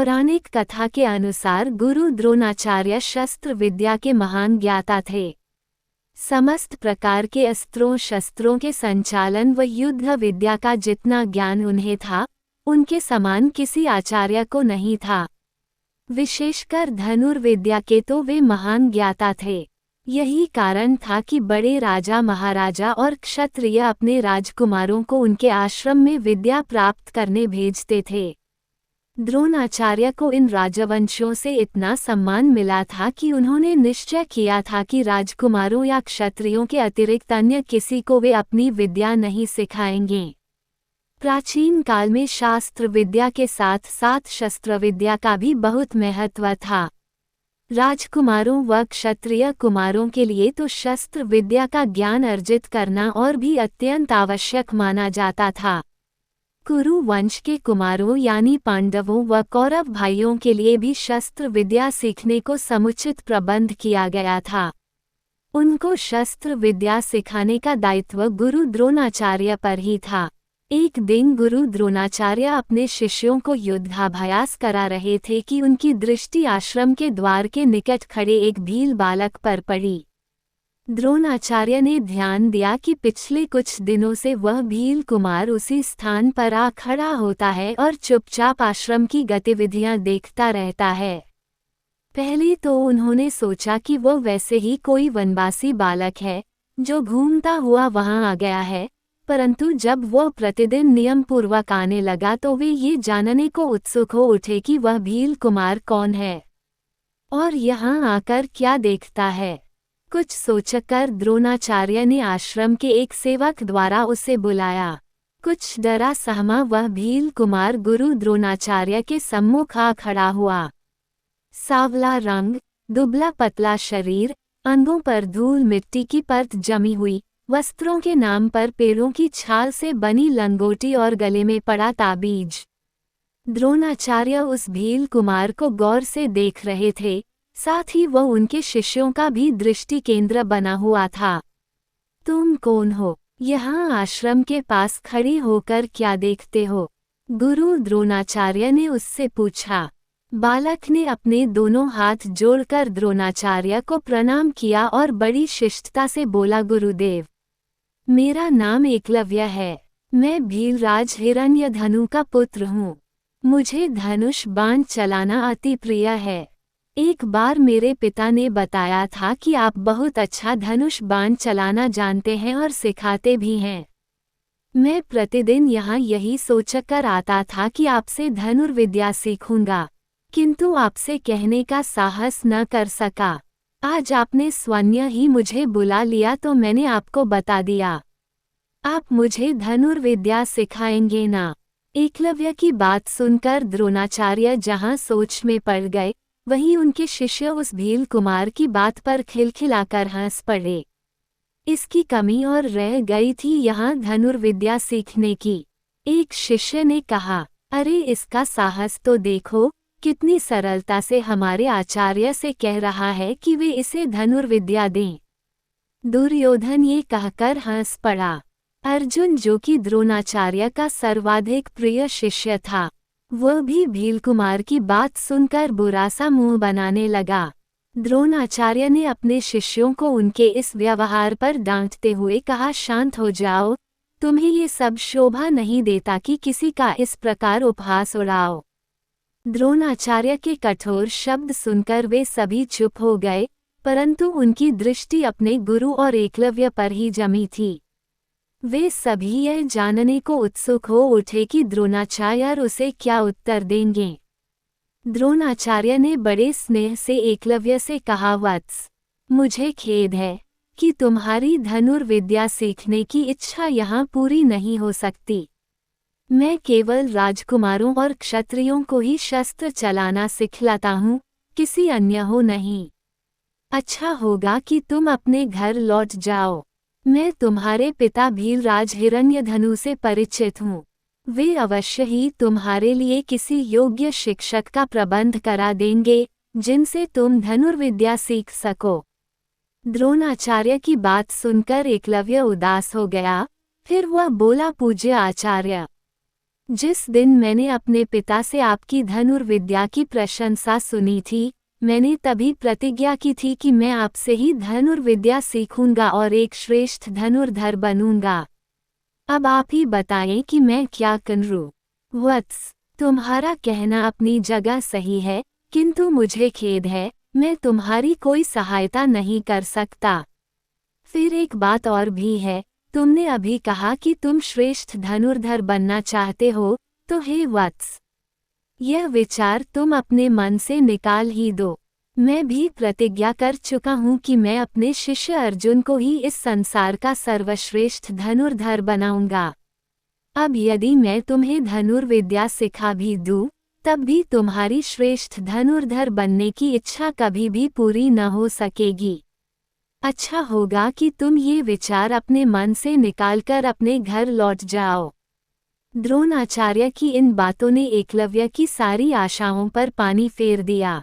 पौराणिक कथा के अनुसार गुरु द्रोणाचार्य शस्त्र विद्या के महान ज्ञाता थे। समस्त प्रकार के अस्त्रों शस्त्रों के संचालन व युद्ध विद्या का जितना ज्ञान उन्हें था, उनके समान किसी आचार्य को नहीं था। विशेषकर धनुर्विद्या के तो वे महान ज्ञाता थे। यही कारण था कि बड़े राजा महाराजा और क्षत्रिय अपने राजकुमारों को उनके आश्रम में विद्या प्राप्त करने भेजते थे। द्रोणाचार्य को इन राजवंशों से इतना सम्मान मिला था कि उन्होंने निश्चय किया था कि राजकुमारों या क्षत्रियों के अतिरिक्त अन्य किसी को वे अपनी विद्या नहीं सिखाएंगे। प्राचीन काल में शास्त्र विद्या के साथ साथ शस्त्र विद्या का भी बहुत महत्व था। राजकुमारों व क्षत्रिय कुमारों के लिए तो शस्त्र विद्या का ज्ञान अर्जित करना और भी अत्यंत आवश्यक माना जाता था। कुरु वंश के कुमारों यानी पांडवों व कौरव भाइयों के लिए भी शस्त्र विद्या सीखने को समुचित प्रबंध किया गया था। उनको शस्त्र विद्या सिखाने का दायित्व गुरु द्रोणाचार्य पर ही था। एक दिन गुरु द्रोणाचार्य अपने शिष्यों को युद्धाभ्यास करा रहे थे कि उनकी दृष्टि आश्रम के द्वार के निकट खड़े एक भील बालक पर पड़ी। द्रोणाचार्य ने ध्यान दिया कि पिछले कुछ दिनों से वह भील कुमार उसी स्थान पर आ खड़ा होता है और चुपचाप आश्रम की गतिविधियां देखता रहता है। पहले तो उन्होंने सोचा कि वह वैसे ही कोई वनवासी बालक है जो घूमता हुआ वहां आ गया है, परंतु जब वह प्रतिदिन नियम पूर्वक आने लगा तो वे ये जानने को उत्सुक हो उठे कि वह भील कुमार कौन है और यहाँ आकर क्या देखता है। कुछ सोचकर द्रोणाचार्य ने आश्रम के एक सेवक द्वारा उसे बुलाया। कुछ डरा सहमा वह भील कुमार गुरु द्रोणाचार्य के सम्मुख आ खड़ा हुआ। सांवला रंग, दुबला पतला शरीर, अंगों पर धूल मिट्टी की परत जमी हुई, वस्त्रों के नाम पर पेड़ों की छाल से बनी लंगोटी और गले में पड़ा ताबीज। द्रोणाचार्य उस भील कुमार को गौर से देख रहे थे, साथ ही वह उनके शिष्यों का भी दृष्टि केंद्र बना हुआ था। तुम कौन हो? यहाँ आश्रम के पास खड़ी होकर क्या देखते हो? गुरु द्रोणाचार्य ने उससे पूछा। बालक ने अपने दोनों हाथ जोड़कर द्रोणाचार्य को प्रणाम किया और बड़ी शिष्टता से बोला, गुरुदेव, मेरा नाम एकलव्य है। मैं भीलराज हिरण्यधनु का पुत्र हूँ। मुझे धनुष बाण चलाना अति प्रिय है। एक बार मेरे पिता ने बताया था कि आप बहुत अच्छा धनुष बाण चलाना जानते हैं और सिखाते भी हैं। मैं प्रतिदिन यहाँ यही सोचकर आता था कि आपसे धनुर्विद्या सीखूंगा, किंतु आपसे कहने का साहस न कर सका। आज आपने स्वयं ही मुझे बुला लिया तो मैंने आपको बता दिया। आप मुझे धनुर्विद्या सिखाएंगे ना? एकलव्य की बात सुनकर द्रोणाचार्य जहाँ सोच में पड़ गए, वहीं उनके शिष्य उस भील कुमार की बात पर खिलखिलाकर हंस पड़े। इसकी कमी और रह गई थी यहाँ धनुर्विद्या सीखने की। एक शिष्य ने कहा, अरे इसका साहस तो देखो, कितनी सरलता से हमारे आचार्य से कह रहा है कि वे इसे धनुर्विद्या दें। दुर्योधन ये कहकर हंस पड़ा। अर्जुन, जो कि द्रोणाचार्य का सर्वाधिक प्रिय शिष्य था, वह भी भील कुमार की बात सुनकर बुरा सा मुंह बनाने लगा। द्रोणाचार्य ने अपने शिष्यों को उनके इस व्यवहार पर डांटते हुए कहा, शांत हो जाओ, तुम्हें ये सब शोभा नहीं देता कि किसी का इस प्रकार उपहास उड़ाओ। द्रोणाचार्य के कठोर शब्द सुनकर वे सभी चुप हो गए, परंतु उनकी दृष्टि अपने गुरु और एकलव्य पर ही जमी थी। वे सभी यह जानने को उत्सुक हो उठे कि द्रोणाचार्य उसे क्या उत्तर देंगे। द्रोणाचार्य ने बड़े स्नेह से एकलव्य से कहा, वत्स, मुझे खेद है कि तुम्हारी धनुर्विद्या सीखने की इच्छा यहाँ पूरी नहीं हो सकती। मैं केवल राजकुमारों और क्षत्रियों को ही शस्त्र चलाना सिखलाता हूँ, किसी अन्य हो नहीं। अच्छा होगा कि तुम अपने घर लौट जाओ। मैं तुम्हारे पिता भीलराज हिरण्यधनु से परिचित हूँ। वे अवश्य ही तुम्हारे लिए किसी योग्य शिक्षक का प्रबंध करा देंगे, जिनसे तुम धनुर्विद्या सीख सको। द्रोणाचार्य की बात सुनकर एकलव्य उदास हो गया। फिर वह बोला, पूज्य आचार्य, जिस दिन मैंने अपने पिता से आपकी धनुर्विद्या की प्रशंसा सुनी थी, मैंने तभी प्रतिज्ञा की थी कि मैं आपसे ही धनुर्विद्या सीखूंगा और एक श्रेष्ठ धनुर्धर बनूंगा। अब आप ही बताएं कि मैं क्या करूं। वत्स, तुम्हारा कहना अपनी जगह सही है, किंतु मुझे खेद है, मैं तुम्हारी कोई सहायता नहीं कर सकता। फिर एक बात और भी है, तुमने अभी कहा कि तुम श्रेष्ठ धनुर्धर बनना चाहते हो, तो हे वत्स, यह विचार तुम अपने मन से निकाल ही दो। मैं भी प्रतिज्ञा कर चुका हूँ कि मैं अपने शिष्य अर्जुन को ही इस संसार का सर्वश्रेष्ठ धनुर्धर बनाऊंगा। अब यदि मैं तुम्हें धनुर्विद्या सिखा भी दूँ, तब भी तुम्हारी श्रेष्ठ धनुर्धर बनने की इच्छा कभी भी पूरी न हो सकेगी। अच्छा होगा कि तुम ये विचार अपने मन से निकालकर अपने घर लौट जाओ। द्रोणाचार्य की इन बातों ने एकलव्य की सारी आशाओं पर पानी फेर दिया।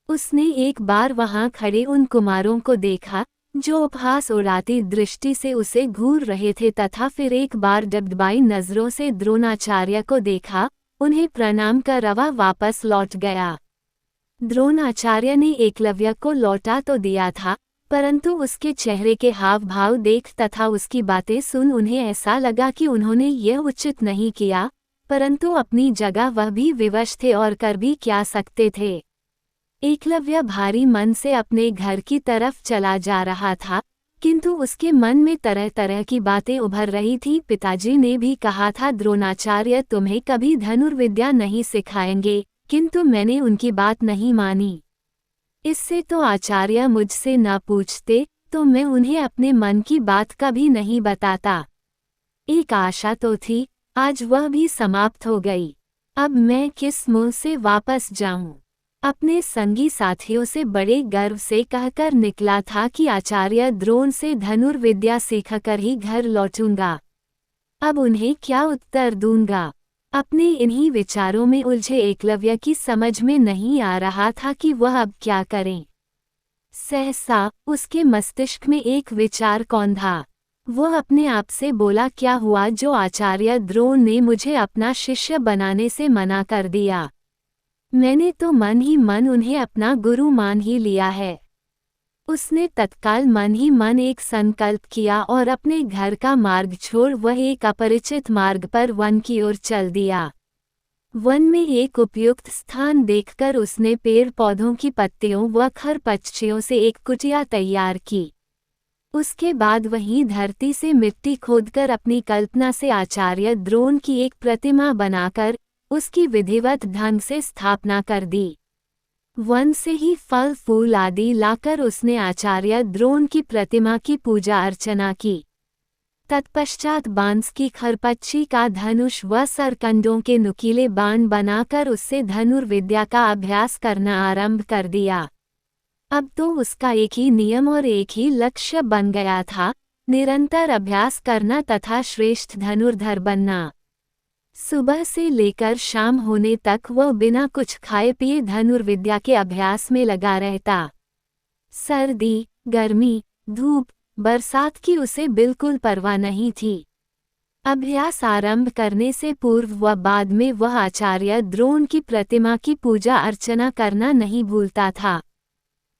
उसने एक बार वहां खड़े उन कुमारों को देखा, जो उपहास उड़ाती दृष्टि से उसे घूर रहे थे, तथा फिर एक बार डगडगाई नजरों से द्रोणाचार्य को देखा, उन्हें प्रणाम कर रवा वापस लौट गया। द्रोणाचार्य ने एकलव्य को लौटा तो दिया था, परंतु उसके चेहरे के हाव भाव देख तथा उसकी बातें सुन उन्हें ऐसा लगा कि उन्होंने यह उचित नहीं किया, परंतु अपनी जगह वह भी विवश थे और कर भी क्या सकते थे। एकलव्य भारी मन से अपने घर की तरफ चला जा रहा था, किंतु उसके मन में तरह तरह की बातें उभर रही थी। पिताजी ने भी कहा था द्रोणाचार्य तुम्हें कभी धनुर्विद्या नहीं सिखाएंगे, किंतु मैंने उनकी बात नहीं मानी। इससे तो आचार्य मुझसे न पूछते, तो मैं उन्हें अपने मन की बात कभी नहीं बताता। एक आशा तो थी, आज वह भी समाप्त हो गई। अब मैं किस मुंह से वापस जाऊं? अपने संगी साथियों से बड़े गर्व से कहकर निकला था कि आचार्य द्रोण से धनुर्विद्या सीखकर ही घर लौटूंगा। अब उन्हें क्या उत्तर दूंगा? अपने इन्हीं विचारों में उलझे एकलव्य की समझ में नहीं आ रहा था कि वह अब क्या करें। सहसा उसके मस्तिष्क में एक विचार कौंधा। वह अपने आप से बोला, क्या हुआ जो आचार्य द्रोण ने मुझे अपना शिष्य बनाने से मना कर दिया? मैंने तो मन ही मन उन्हें अपना गुरु मान ही लिया है। उसने तत्काल मन ही मन एक संकल्प किया और अपने घर का मार्ग छोड़ वह एक अपरिचित मार्ग पर वन की ओर चल दिया। वन में एक उपयुक्त स्थान देखकर उसने पेड़ पौधों की पत्तियों व खरपतझड़ों से एक कुटिया तैयार की। उसके बाद वहीं धरती से मिट्टी खोदकर अपनी कल्पना से आचार्य द्रोण की एक प्रतिमा बनाकर उसकी विधिवत ढंग से स्थापना कर दी। वन से ही फल फूल आदि लाकर उसने आचार्य द्रोण की प्रतिमा की पूजा अर्चना की। तत्पश्चात बांस की खरपतझड़ी का धनुष व सरकंडों के नुकीले बाण बनाकर उससे धनुर्विद्या का अभ्यास करना आरंभ कर दिया। अब तो उसका एक ही नियम और एक ही लक्ष्य बन गया था, निरंतर अभ्यास करना तथा श्रेष्ठ धनुर्धर बनना। सुबह से लेकर शाम होने तक वह बिना कुछ खाए पिए धनुर्विद्या के अभ्यास में लगा रहता। सर्दी, गर्मी, धूप, बरसात की उसे बिल्कुल परवाह नहीं थी। अभ्यास आरंभ करने से पूर्व व बाद में वह आचार्य द्रोण की प्रतिमा की पूजा अर्चना करना नहीं भूलता था।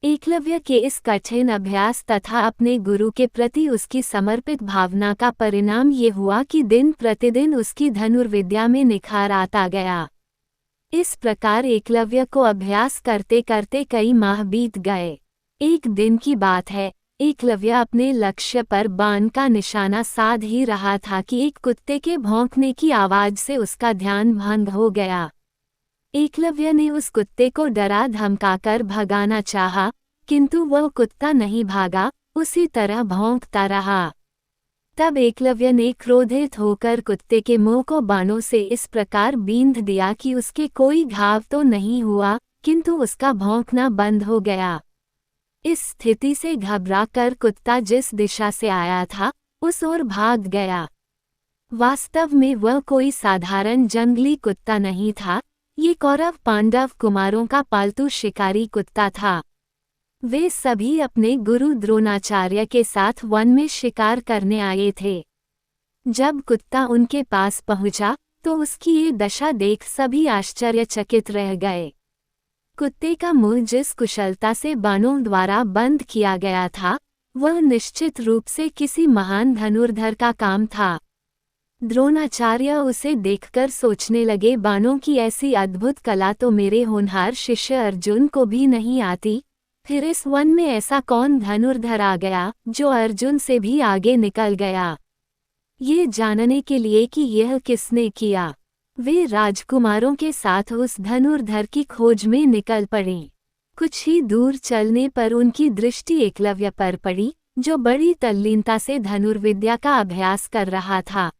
एकलव्य के इस कठिन अभ्यास तथा अपने गुरु के प्रति उसकी समर्पित भावना का परिणाम ये हुआ कि दिन प्रतिदिन उसकी धनुर्विद्या में निखार आता गया। इस प्रकार एकलव्य को अभ्यास करते करते कई माह बीत गए। एक दिन की बात है, एकलव्य अपने लक्ष्य पर बाण का निशाना साध ही रहा था कि एक कुत्ते के भौंकने की आवाज से उसका ध्यान भंग हो गया। एकलव्य ने उस कुत्ते को डरा धमकाकर भगाना चाहा, किंतु वह कुत्ता नहीं भागा, उसी तरह भौंकता रहा। तब एकलव्य ने क्रोधित होकर कुत्ते के मुंह को बाणों से इस प्रकार बींध दिया कि उसके कोई घाव तो नहीं हुआ, किंतु उसका भौंकना बंद हो गया। इस स्थिति से घबराकर कुत्ता जिस दिशा से आया था, उस ओर भाग गया। वास्तव में वह कोई साधारण जंगली कुत्ता नहीं था, ये कौरव पांडव कुमारों का पालतू शिकारी कुत्ता था। वे सभी अपने गुरु द्रोणाचार्य के साथ वन में शिकार करने आए थे। जब कुत्ता उनके पास पहुंचा, तो उसकी ये दशा देख सभी आश्चर्यचकित रह गए। कुत्ते का मुंह जिस कुशलता से बाणों द्वारा बंद किया गया था, वह निश्चित रूप से किसी महान धनुर्धर का काम था। द्रोणाचार्य उसे देखकर सोचने लगे, बाणों की ऐसी अद्भुत कला तो मेरे होनहार शिष्य अर्जुन को भी नहीं आती। फिर इस वन में ऐसा कौन धनुर्धर आ गया जो अर्जुन से भी आगे निकल गया? ये जानने के लिए कि यह किसने किया, वे राजकुमारों के साथ उस धनुर्धर की खोज में निकल पड़े। कुछ ही दूर चलने पर उनकी दृष्टि एकलव्य पर पड़ी, जो बड़ी तल्लीनता से धनुर्विद्या का अभ्यास कर रहा था।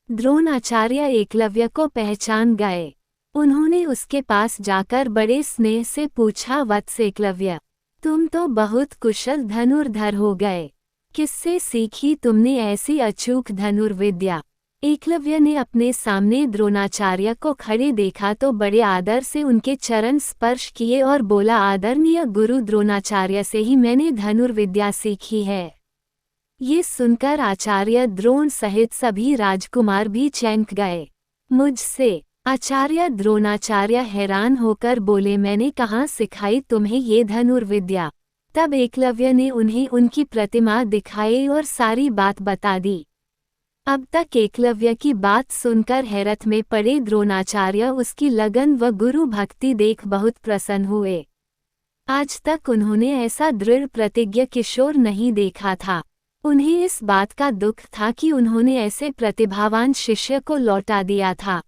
द्रोणाचार्य एकलव्य को पहचान गए। उन्होंने उसके पास जाकर बड़े स्नेह से पूछा, वत्स एकलव्य, तुम तो बहुत कुशल धनुर्धर हो गए। किससे सीखी तुमने ऐसी अचूक धनुर्विद्या? एकलव्य ने अपने सामने द्रोणाचार्य को खड़े देखा तो बड़े आदर से उनके चरण स्पर्श किए और बोला, आदरणीय गुरु, द्रोणाचार्य से ही मैंने धनुर्विद्या सीखी है। ये सुनकर आचार्य द्रोण सहित सभी राजकुमार भी चौंक गए। मुझसे? आचार्य द्रोणाचार्य हैरान होकर बोले, मैंने कहाँ सिखाई तुम्हें ये धनुर्विद्या? तब एकलव्य ने उन्हें उनकी प्रतिमा दिखाई और सारी बात बता दी। अब तक एकलव्य की बात सुनकर हैरत में पड़े द्रोणाचार्य उसकी लगन व गुरु भक्ति देख बहुत प्रसन्न हुए। आज तक उन्होंने ऐसा दृढ़ प्रतिज्ञ किशोर नहीं देखा था। उन्हें इस बात का दुख था कि उन्होंने ऐसे प्रतिभावान शिष्य को लौटा दिया था।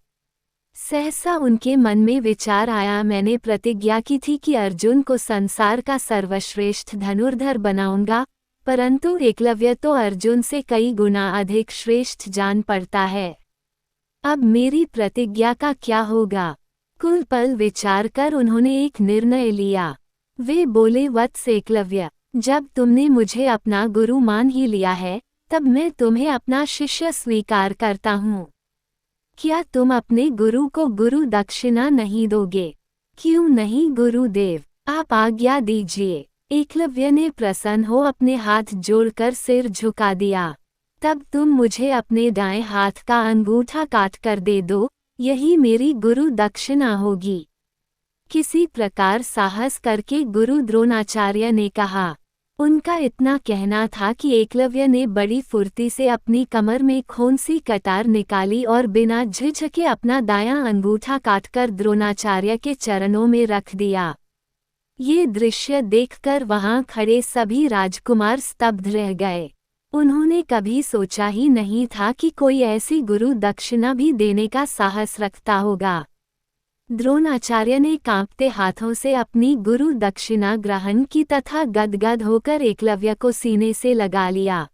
सहसा उनके मन में विचार आया, मैंने प्रतिज्ञा की थी कि अर्जुन को संसार का सर्वश्रेष्ठ धनुर्धर बनाऊंगा, परंतु एकलव्य तो अर्जुन से कई गुना अधिक श्रेष्ठ जान पड़ता है। अब मेरी प्रतिज्ञा का क्या होगा? कुल पल विचार कर उन्होंने एक निर्णय लिया। वे बोले, वत्स एकलव्य, जब तुमने मुझे अपना गुरु मान ही लिया है, तब मैं तुम्हें अपना शिष्य स्वीकार करता हूँ। क्या तुम अपने गुरु को गुरु दक्षिणा नहीं दोगे? क्यों नहीं गुरुदेव, आप आज्ञा दीजिए। एकलव्य ने प्रसन्न हो अपने हाथ जोड़कर सिर झुका दिया। तब तुम मुझे अपने दाएं हाथ का अंगूठा काट कर दे दो, यही मेरी गुरु दक्षिणा होगी। किसी प्रकार साहस करके गुरु द्रोणाचार्य ने कहा। उनका इतना कहना था कि एकलव्य ने बड़ी फुर्ती से अपनी कमर में खून सी कतार निकाली और बिना झिझके अपना दायां अंगूठा काटकर द्रोणाचार्य के चरणों में रख दिया। ये दृश्य देखकर वहां खड़े सभी राजकुमार स्तब्ध रह गए। उन्होंने कभी सोचा ही नहीं था कि कोई ऐसी गुरु दक्षिणा भी देने का साहस रखता होगा। द्रोणाचार्य ने कांपते हाथों से अपनी गुरु दक्षिणा ग्रहण की तथा गदगद होकर एकलव्य को सीने से लगा लिया।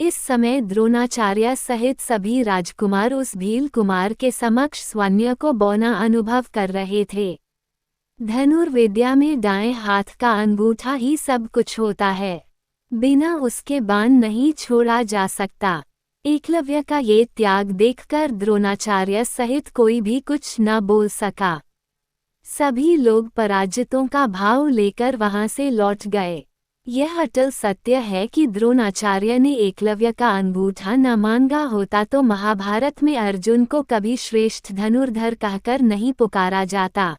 इस समय द्रोणाचार्य सहित सभी राजकुमार उस भील कुमार के समक्ष स्वन्य को बौना अनुभव कर रहे थे। धनुर्विद्या में दाएं हाथ का अंगूठा ही सब कुछ होता है, बिना उसके बाण नहीं छोड़ा जा सकता। एकलव्य का ये त्याग देखकर द्रोणाचार्य सहित कोई भी कुछ न बोल सका। सभी लोग पराजितों का भाव लेकर वहां से लौट गए। यह अटल सत्य है कि द्रोणाचार्य ने एकलव्य का अंगूठा न मांगा होता तो महाभारत में अर्जुन को कभी श्रेष्ठ धनुर्धर कहकर नहीं पुकारा जाता।